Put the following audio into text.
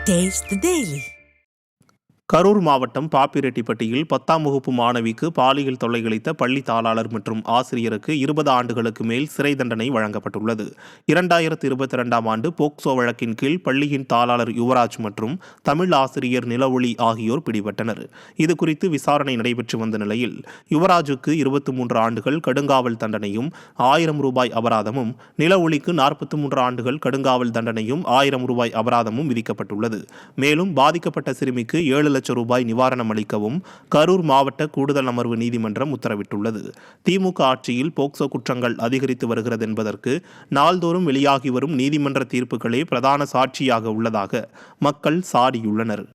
Taste the Daily. Karur மாவட்டம் பாப்பிரெட்டிப்பட்டியில் 10ஆம் வகுப்பு மாணவிக்கு பாலியல் தொல்லை அளித்த பள்ளி தாளாளர் மற்றும் ஆசிரியருக்கு 20 ஆண்டுகளுக்கு மேல் சிறை தண்டனை வழங்கப்பட்டுள்ளது. 2022ஆம் ஆண்டு போக்சோ வழக்கின் கீழ் பள்ளியின் தாளாளர் யுவராஜ் மற்றும் தமிழ் ஆசிரியர் நிலவொளி ஆகியோர் பிடிபட்டனர். இதுகுறித்து விசாரணை நடைபெற்று வந்த நிலையில் யுவராஜுக்கு 23 ஆண்டுகள் கடுங்காவல் தண்டனையும் 1000 ரூபாய் அபராதமும், நிலவொளிக்கு 43 ஆண்டுகள் கடுங்காவல் தண்டனையும் 1000 ரூபாய் அபராதமும் விதிக்கப்பட்டுள்ளது. மேலும் பாதிக்கப்பட்ட சிறுமிக்கு 7 லட்சம் ரூபாய் நிவாரணம் அளிக்கவும் கரூர் மாவட்ட கூடுதல் அமர்வு நீதிமன்றம் உத்தரவிட்டுள்ளது. திமுக ஆட்சியில் போக்சோ குற்றங்கள் அதிகரித்து வருகிறது என்பதற்கு நாள்தோறும் வெளியாகி வரும் நீதிமன்ற தீர்ப்புகளே பிரதான சாட்சியாக உள்ளதாக மக்கள் சாடியுள்ளனர்.